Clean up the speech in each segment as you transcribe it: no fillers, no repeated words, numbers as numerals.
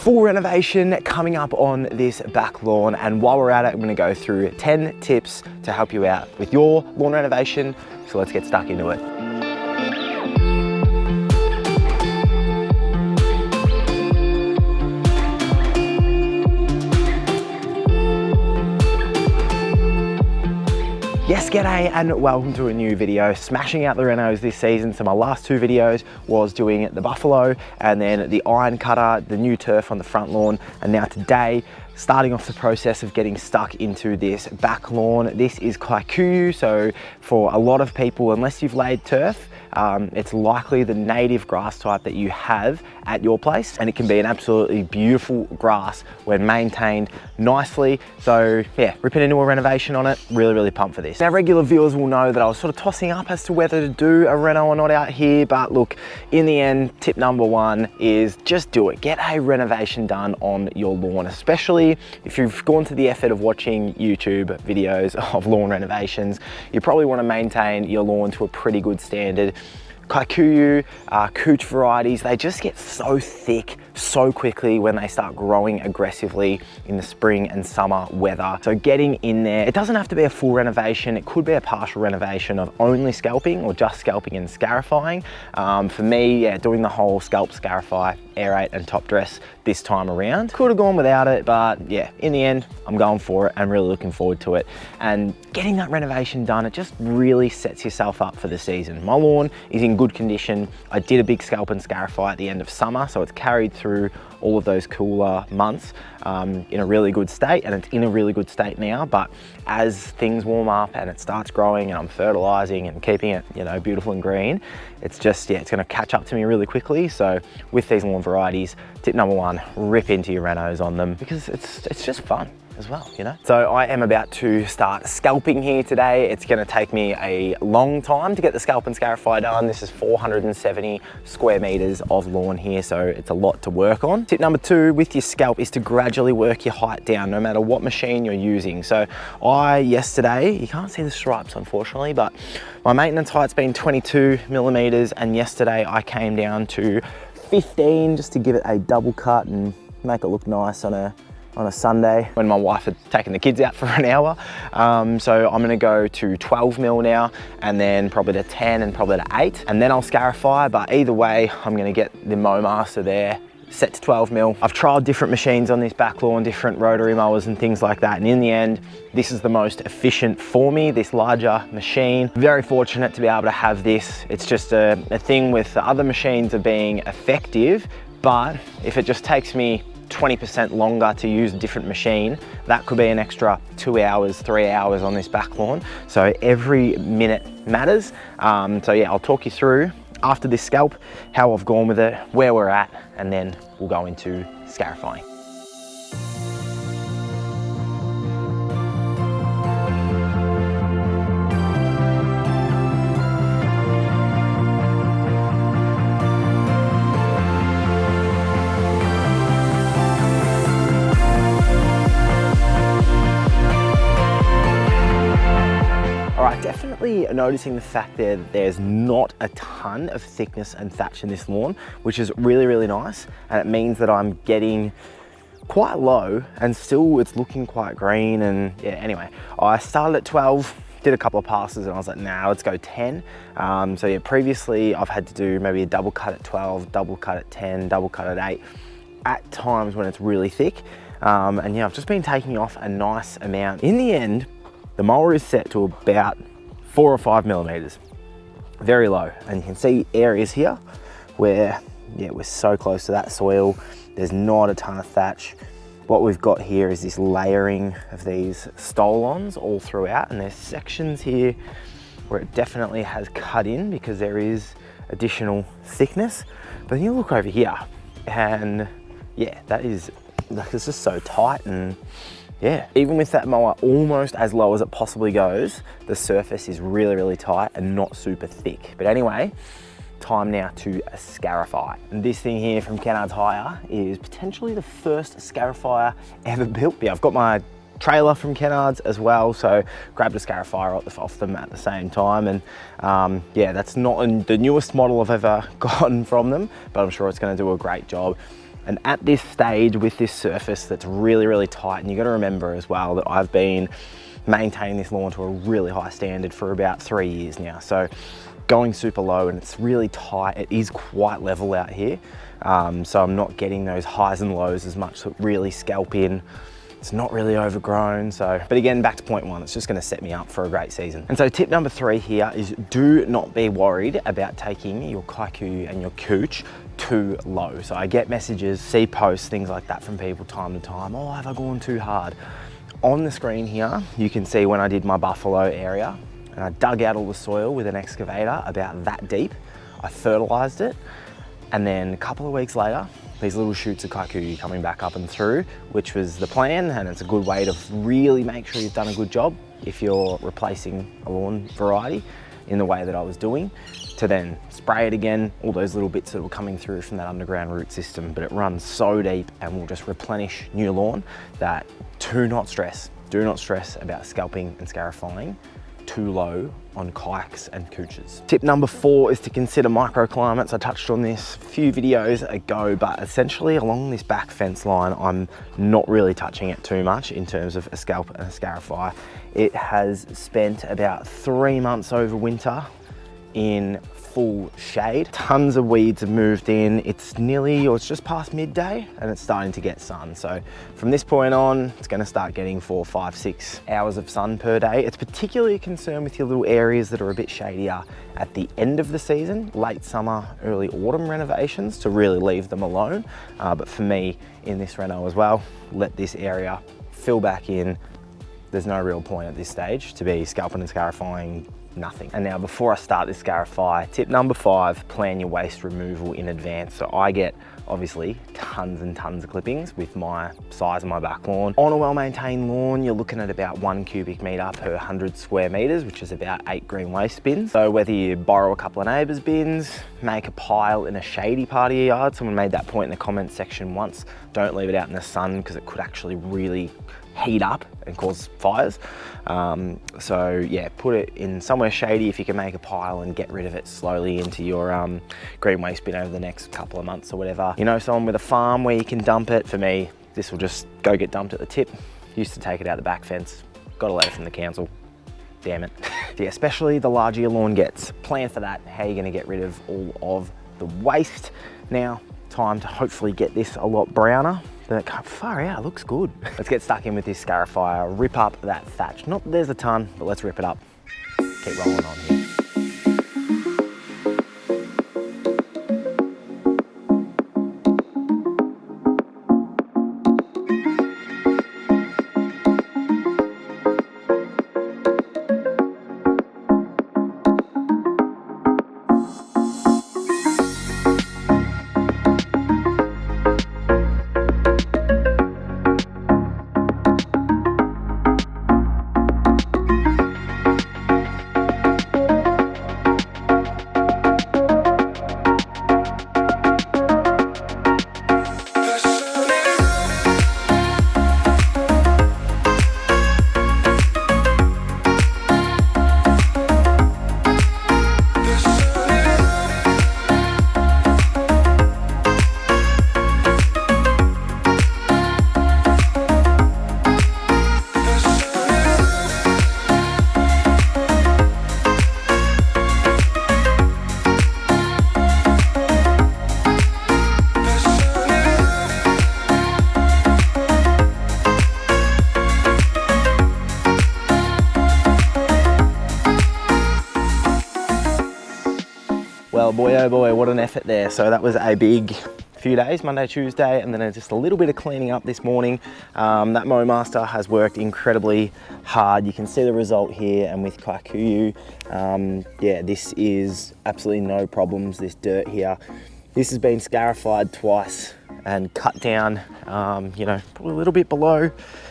full renovation coming up on this back lawn, and while we're at it, I'm going to go through 10 tips to help you out with your lawn renovation. So let's get stuck into it. Yes, g'day and welcome to a new video. Smashing out the renos this season. So my last two videos was doing the buffalo and then the iron cutter, the new turf on the front lawn. And now today, starting off the process of getting stuck into this back lawn. This is kikuyu, so for a lot of people, unless you've laid turf, it's likely the native grass type that you have at your place, and it can be an absolutely beautiful grass when maintained nicely. So yeah, ripping into a renovation on it, really pumped for this. Now regular viewers will know that I was sort of tossing up as to whether to do a reno or not out here, but look, in the end, tip number one is just do it. Get a renovation done on your lawn, especially if you've gone to the effort of watching YouTube videos of lawn renovations. You probably want to maintain your lawn to a pretty good standard. Kikuyu, cooch varieties, they just get so thick so quickly when they start growing aggressively in the spring and summer weather. So getting in there, it doesn't have to be a full renovation. It could be a partial renovation of only scalping or just scalping and scarifying. For me, yeah, doing the whole scalp, scarify, aerate and top dress this time around. Could have gone without it, but yeah, in the end, I'm going for it. I'm really looking forward to it. And getting that renovation done, it just really sets yourself up for the season. My lawn is in good condition. I did a big scalp and scarify at the end of summer, so it's carried through all of those cooler months in a really good state, and it's in a really good state now. But as things warm up and it starts growing and I'm fertilizing and keeping it, you know, beautiful and green, it's just, yeah, it's going to catch up to me really quickly. So with these lawn varieties, tip number one, rip into your renos on them, because it's just fun as well, you know. So I am about to start scalping here today. It's going to take me a long time to get the scalp and scarify done. This is 470 square meters of lawn here, so it's a lot to work on. Tip number two with your scalp is to gradually work your height down, no matter what machine you're using. So yesterday, you can't see the stripes unfortunately, but my maintenance height's been 22 millimeters, and yesterday I came down to 15 just to give it a double cut and make it look nice on a Sunday when my wife had taken the kids out for an hour. So I'm gonna go to 12 mil now, and then probably to 10 and probably to 8, and then I'll scarify. But either way, I'm gonna get the mow master there set to 12 mil. I've tried different machines on this back lawn, different rotary mowers and things like that, and in the end, this is the most efficient for me, this larger machine. Very fortunate to be able to have this. It's just a thing with the other machines of being effective, but if it just takes me 20% longer to use a different machine, that could be an extra 2 hours, 3 hours on this back lawn. So every minute matters. So yeah, I'll talk you through after this scalp, how I've gone with it, where we're at, and then we'll go into scarifying. Definitely noticing the fact that there's not a ton of thickness and thatch in this lawn, which is really nice, and it means that I'm getting quite low and still it's looking quite green. And yeah, anyway, I started at 12, did a couple of passes, and I was like, nah, let's go 10. So yeah, previously I've had to do maybe a double cut at 12, double cut at 10, double cut at 8 at times when it's really thick. And yeah, I've just been taking off a nice amount. In the end, the mower is set to about 4 or 5 millimeters, very low. And you can see areas here where, yeah, we're so close to that soil. There's not a ton of thatch. What we've got here is this layering of these stolons all throughout, and there's sections here where it definitely has cut in because there is additional thickness. But then you look over here and yeah, that is, like, it's just so tight. And yeah, even with that mower almost as low as it possibly goes, the surface is really tight and not super thick. But anyway, time now to scarify. And this thing here from Kennard's Hire is potentially the first scarifier ever built. Yeah, I've got my trailer from Kennard's as well, so grabbed a scarifier off them at the same time. And yeah, that's not the newest model I've ever gotten from them, but I'm sure it's going to do a great job. And at this stage with this surface that's really, really tight, and you got to remember as well that I've been maintaining this lawn to a really high standard for about 3 years now. So going super low and it's really tight. It is quite level out here. So I'm not getting those highs and lows as much, so really scalp in. It's not really overgrown. So, but again, back to point one, it's just gonna set me up for a great season. And so tip number 3 here is do not be worried about taking your kaiku and your cooch too low. So I get messages, see posts, things like that from people time to time. Oh, have I gone too hard? On the screen here, you can see when I did my buffalo area and I dug out all the soil with an excavator about that deep. I fertilized it. And then a couple of weeks later, these little shoots of kaiku coming back up and through, which was the plan. And it's a good way to really make sure you've done a good job if you're replacing a lawn variety in the way that I was doing, to then spray it again, all those little bits that were coming through from that underground root system. But it runs so deep and will just replenish new lawn that do not stress about scalping and scarifying too low on kikes and cooches. Tip number 4 is to consider microclimates. I touched on this a few videos ago, but essentially along this back fence line, I'm not really touching it too much in terms of a scalp and a scarify. It has spent about 3 months over winter in full shade. Tons of weeds have moved in. It's nearly, or it's just past midday and it's starting to get sun. So from this point on, it's gonna start getting 4, 5, 6 hours of sun per day. It's particularly a concern with your little areas that are a bit shadier at the end of the season, late summer, early autumn renovations, to really leave them alone. But for me in this reno as well, let this area fill back in. There's no real point at this stage to be scalping and scarifying nothing. And now before I start this scarify, tip number 5, plan your waste removal in advance. So I get obviously tons and tons of clippings with my size of my back lawn. On a well-maintained lawn, you're looking at about 1 cubic meter per 100 square meters, which is about 8 green waste bins. So whether you borrow a couple of neighbors' bins, make a pile in a shady part of your yard, someone made that point in the comments section once, don't leave it out in the sun because it could actually really heat up and cause fires. So yeah, put it in somewhere shady if you can make a pile and get rid of it slowly into your green waste bin over the next couple of months or whatever. You know, someone with a farm where you can dump it. For me, this will just go get dumped at the tip. Used to take it out the back fence. Got a letter from the council. Damn it. Yeah, especially the larger your lawn gets. Plan for that, how you're gonna get rid of all of the waste. Now, time to hopefully get this a lot browner. Far out, looks good. Let's get stuck in with this scarifier, rip up that thatch. Not that there's a ton, but let's rip it up. Keep rolling on here. Well, boy, oh boy, what an effort there. So that was a big few days, Monday, Tuesday, and then just a little bit of cleaning up this morning. That Mowmaster has worked incredibly hard. You can see the result here, and with Kaiku, yeah, this is absolutely no problems, this dirt here. This has been scarified twice and cut down, you know, probably a little bit below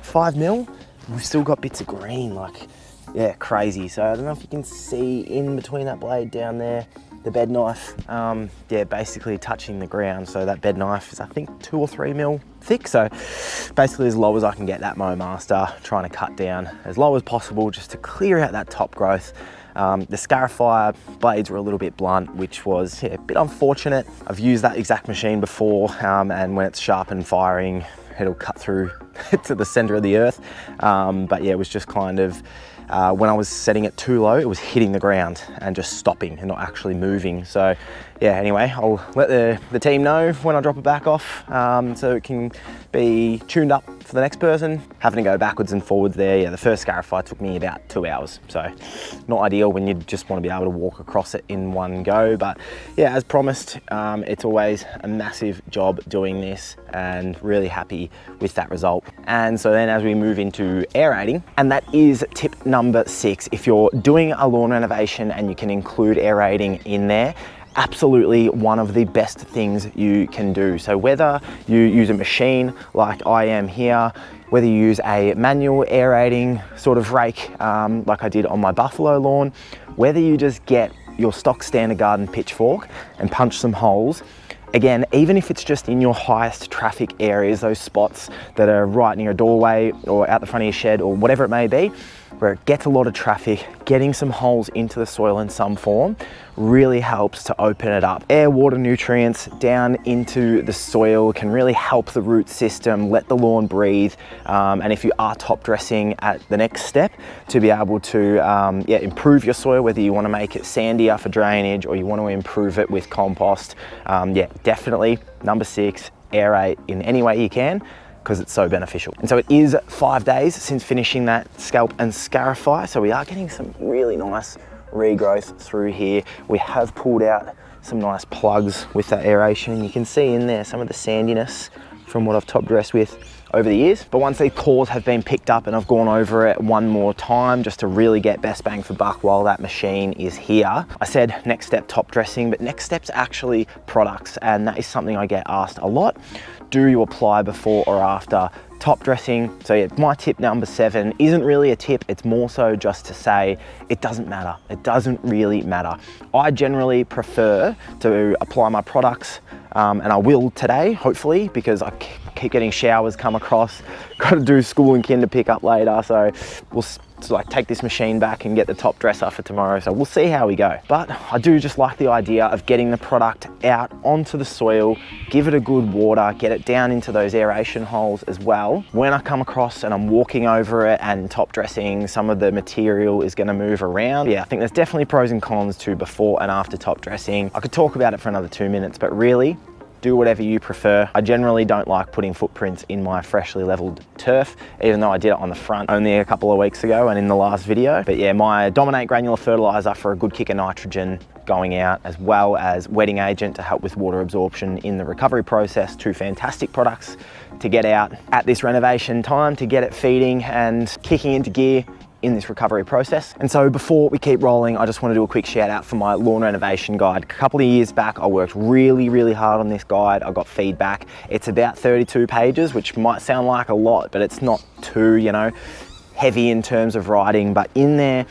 5 mil. We've still got bits of green, like, yeah, crazy. So I don't know if you can see in between that blade down there, the bed knife, yeah, basically touching the ground. So that bed knife is, I think, 2 or 3 mil thick. So basically as low as I can get that Mowmaster, trying to cut down as low as possible just to clear out that top growth. The Scarify blades were a little bit blunt, which was a bit unfortunate. I've used that exact machine before, and when it's sharp and firing, it'll cut through to the center of the earth. But yeah, it was just kind of, when I was setting it too low, it was hitting the ground and just stopping and not actually moving. So yeah, anyway, I'll let the team know when I drop it back off, so it can be tuned up for the next person. Having to go backwards and forwards there, yeah, the first Scarify took me about 2 hours. So not ideal when you just want to be able to walk across it in one go. But yeah, as promised, it's always a massive job doing this, and really happy with that result. And so then as we move into aerating, and that is tip number 6. If you're doing a lawn renovation and you can include aerating in there, absolutely one of the best things you can do. So whether you use a machine like I am here, whether you use a manual aerating sort of rake like I did on my buffalo lawn, whether you just get your stock standard garden pitchfork and punch some holes, again, even if it's just in your highest traffic areas, those spots that are right near a doorway or out the front of your shed or whatever it may be, where it gets a lot of traffic, getting some holes into the soil in some form really helps to open it up. Air, water, nutrients down into the soil can really help the root system, let the lawn breathe. And if you are top dressing at the next step, to be able to improve your soil, whether you want to make it sandier for drainage or you want to improve it with compost, yeah, definitely number 6, aerate in any way you can, because it's so beneficial. And so it is 5 days since finishing that scalp and Scarify, so we are getting some really nice regrowth through here. We have pulled out some nice plugs with that aeration, and you can see in there some of the sandiness from what I've top dressed with over the years. But once these cores have been picked up and I've gone over it one more time just to really get best bang for buck while that machine is here, I said next step top dressing, but next step's actually products, and that is something I get asked a lot. Do you apply before or after top dressing? So yeah, my tip number 7 isn't really a tip, it's more so just to say it doesn't matter. It doesn't really matter. I generally prefer to apply my products, and I will today, hopefully, because I keep getting showers come across, got to do school and kinder pick up later, so we'll take this machine back and get the top dresser for tomorrow, so we'll see how we go. But I do just like the idea of getting the product out onto the soil, give it a good water, get it down into those aeration holes as well. When I come across and I'm walking over it and top dressing, some of the material is going to move around. Yeah, I think there's definitely pros and cons to before and after top dressing. I could talk about it for another 2 minutes, but really, do whatever you prefer. I generally don't like putting footprints in my freshly leveled turf, even though I did it on the front only a couple of weeks ago and in the last video. But yeah, my Dominate granular fertilizer for a good kick of nitrogen going out, as well as wetting agent to help with water absorption in the recovery process. 2 fantastic products to get out at this renovation time to get it feeding and kicking into gear in this recovery process. And so before we keep rolling, I just want to do a quick shout out for my lawn renovation guide. A couple of years back, I worked really hard on this guide. I got feedback. It's about 32 pages, which might sound like a lot, but it's not too, heavy in terms of writing, but in there,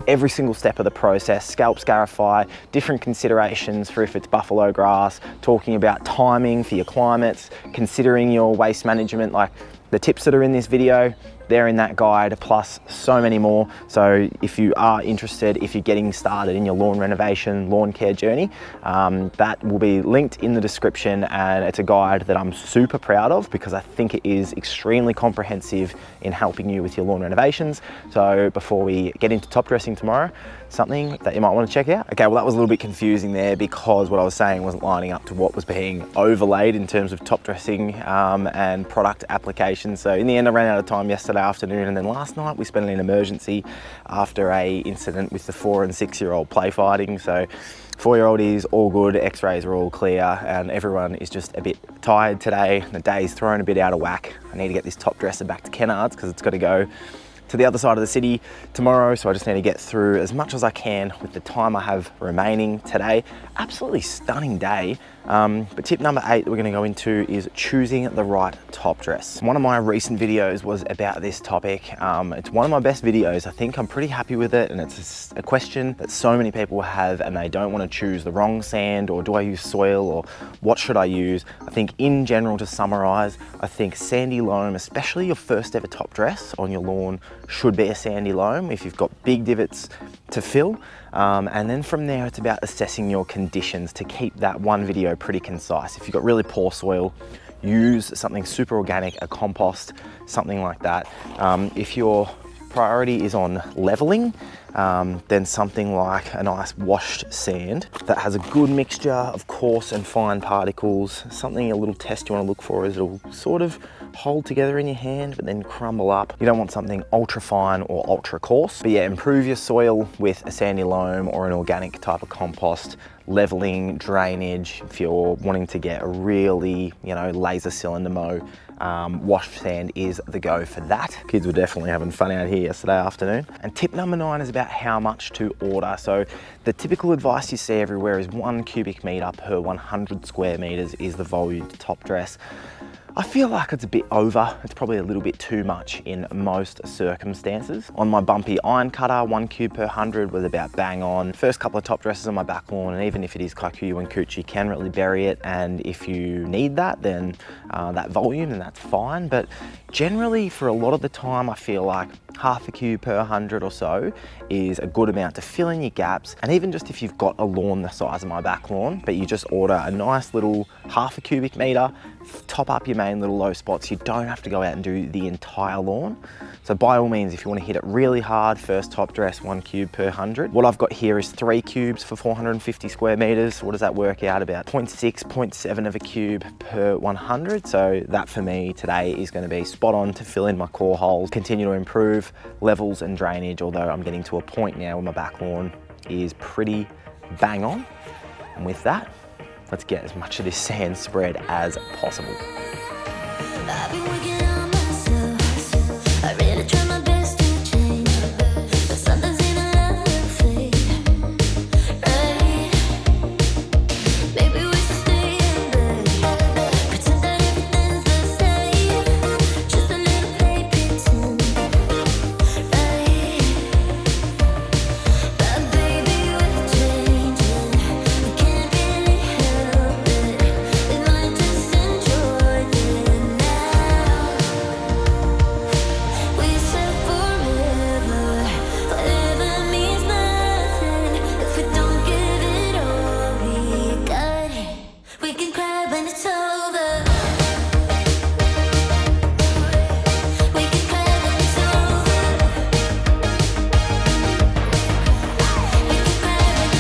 every single step of the process, scalp, Scarify, different considerations for if it's buffalo grass, talking about timing for your climates, considering your waste management, like the tips that are in this video, they're in that guide, plus so many more. So if you are interested, if you're getting started in your lawn renovation, lawn care journey, that will be linked in the description, and it's a guide that I'm super proud of because I think it is extremely comprehensive in helping you with your lawn renovations. So before we get into top dressing tomorrow, something that you might want to check out. Okay, well that was a little bit confusing there because what I was saying wasn't lining up to what was being overlaid in terms of top dressing and product application. So in the end, I ran out of time yesterday afternoon, and then last night we spent an emergency after a incident with the 4 and 6 year old play fighting. So 4-year-old is all good, x-rays are all clear, and everyone is just a bit tired today. The day's thrown a bit out of whack. I need to get this top dresser back to Kennard's because it's got to go to the other side of the city tomorrow, so I just need to get through as much as I can with the time I have remaining today. Absolutely stunning day. But tip number 8 that we're gonna go into is choosing the right top dress. One of my recent videos was about this topic. It's one of my best videos. I think I'm pretty happy with it, and it's a question that so many people have, and they don't want to choose the wrong sand, or do I use soil, or what should I use? I think in general, to summarize, I think sandy loam, especially your first ever top dress on your lawn, should be a sandy loam if you've got big divots to fill. And then from there, it's about assessing your conditions to keep that one video pretty concise. If you've got really poor soil, use something super organic, a compost, something like that. If your priority is on leveling, then something like a nice washed sand that has a good mixture of coarse and fine particles. Something, a little test you want to look for is it'll sort of hold together in your hand but then crumble up. You don't want something ultra fine or ultra coarse. But yeah, improve your soil with a sandy loam or an organic type of compost. Leveling, drainage, if you're wanting to get a really, laser cylinder mow, washed sand is the go for that. Kids were definitely having fun out here yesterday afternoon. And tip number 9 is about how much to order. So the typical advice you see everywhere is 1 cubic meter per 100 square meters is the volume to top dress. I feel like it's a bit over. It's probably a little bit too much in most circumstances. On my bumpy iron cutter, 1 cube per 100 was about bang on. First couple of top dresses on my back lawn, and even if it is Kikuyu and Coochie, you can really bury it. And if you need that, then that volume, then that's fine. But generally, for a lot of the time, I feel like half a cube per 100 or so is a good amount to fill in your gaps. And even just if you've got a lawn the size of my back lawn, but you just order a nice little half a cubic meter, top up your main little low spots, you don't have to go out and do the entire lawn. So by all means, if you want to hit it really hard, first top dress, 1 cube per 100. What I've got here is 3 cubes for 450 square meters. What does that work out? About 0.6, 0.7 of a cube per 100. So that for me today is going to be spot on to fill in my core holes, continue to improve levels and drainage, although I'm getting to a point now where my back lawn is pretty bang on. And with that, let's get as much of this sand spread as possible. I've been working on myself. I really try my best to change, but sometimes in a love fade, right? Maybe we should stay in bed, pretend that everything's the same, just a little play pretend, right? But baby, we're changing, we can't really help it. We might just enjoy it now. We said forever, forever means nothing if we don't give it all we got. We can cry when it's over. We can cry when it's over. We can cry when it's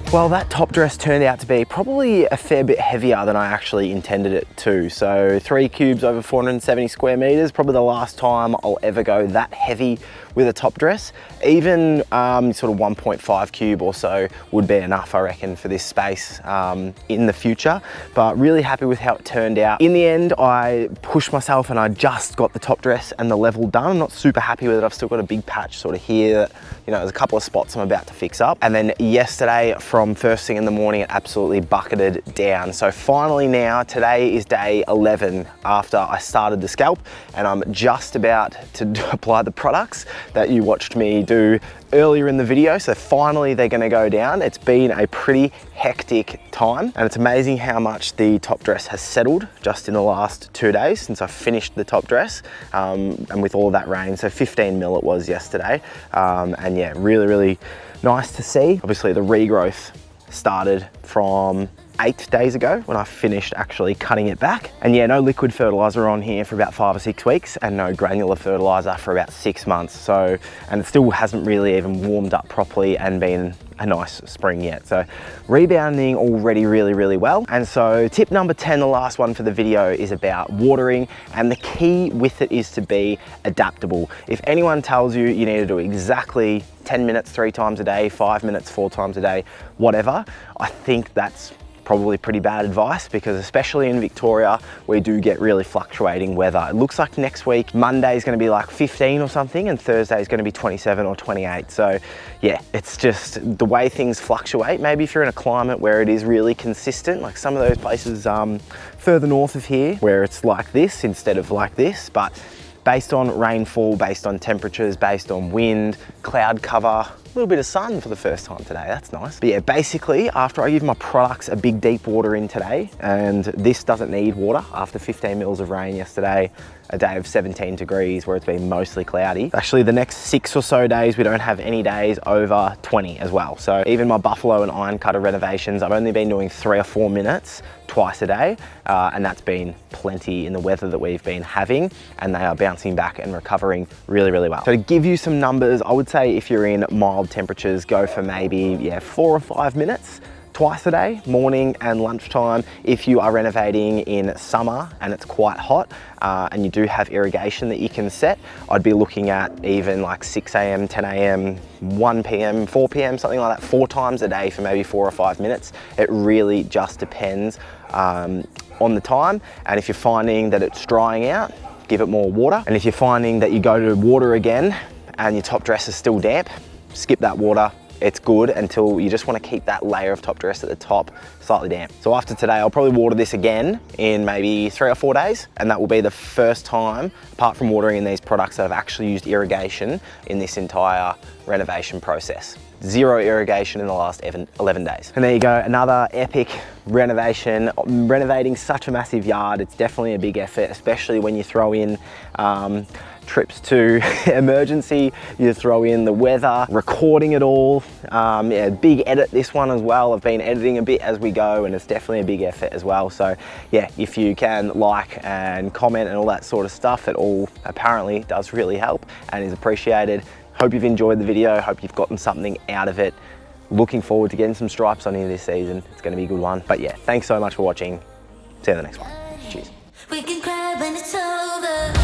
over. Well, that top dress turned out to be probably a fair bit heavier than I actually intended it to. So 3 cubes over 470 square meters, probably the last time I'll ever go that heavy with a top dress. Even sort of 1.5 cube or so would be enough, I reckon, for this space in the future. But really happy with how it turned out. In the end, I pushed myself and I just got the top dress and the level done. I'm not super happy with it. I've still got a big patch sort of here that, there's a couple of spots I'm about to fix up. And then yesterday, from first thing in the morning, it absolutely bucketed down. So finally now, today is day 11 after I started the scalp, and I'm just about to apply the products that you watched me do earlier in the video. So finally they're going to go down. It's been a pretty hectic time, and it's amazing how much the top dress has settled just in the last 2 days since I finished the top dress, and with all of that rain. So 15 mil it was yesterday, and yeah, really nice to see. Obviously the regrowth started from 8 days ago when I finished actually cutting it back. And yeah, no liquid fertilizer on here for about 5 or 6 weeks, and no granular fertilizer for about 6 months. So, and it still hasn't really even warmed up properly and been a nice spring yet. So rebounding already really well. And so tip number 10, the last one for the video, is about watering. And the key with it is to be adaptable. If anyone tells you you need to do exactly 10 minutes 3 times a day, 5 minutes 4 times a day, whatever, I think that's probably pretty bad advice, because especially in Victoria, we do get really fluctuating weather. It looks like next week, Monday is going to be like 15 or something, and Thursday is going to be 27 or 28. So yeah, it's just the way things fluctuate. Maybe if you're in a climate where it is really consistent, like some of those places further north of here, where it's like this instead of like this, but based on rainfall, based on temperatures, based on wind, cloud cover, a little bit of sun for the first time today, that's nice. But yeah, basically after I give my products a big deep water in today, and this doesn't need water after 15 mils of rain yesterday, a day of 17 degrees where it's been mostly cloudy. Actually, the next 6 or so days, we don't have any days over 20 as well. So even my buffalo and iron cutter renovations, I've only been doing 3 or 4 minutes twice a day, and that's been plenty in the weather that we've been having, and they are bouncing back and recovering really, really well. So to give you some numbers, I would say if you're in mild temperatures, go for maybe 4 or 5 minutes twice a day, morning and lunchtime. If you are renovating in summer and it's quite hot, and you do have irrigation that you can set, I'd be looking at even like 6 a.m, 10 a.m, 1 p.m, 4 p.m, something like that, 4 times a day for maybe 4 or 5 minutes. It really just depends on the time. And if you're finding that it's drying out, give it more water. And if you're finding that you go to water again and your top dress is still damp, skip that water. It's good until you just want to keep that layer of top dress at the top slightly damp. So after today, I'll probably water this again in maybe 3 or 4 days. And that will be the first time, apart from watering in these products, that I've actually used irrigation in this entire renovation process. 0 irrigation in the last 11 days. And there you go, another epic renovation. Renovating such a massive yard, it's definitely a big effort, especially when you throw in trips to emergency, you throw in the weather, recording it all. Yeah, big edit this one as well. I've been editing a bit as we go, and it's definitely a big effort as well. So yeah, if you can like and comment and all that sort of stuff, it all apparently does really help and is appreciated. Hope you've enjoyed the video, hope you've gotten something out of it. Looking forward to getting some stripes on here this season. It's gonna be a good one. But yeah, thanks so much for watching. See you in the next one. Cheers. We can cry when it's over.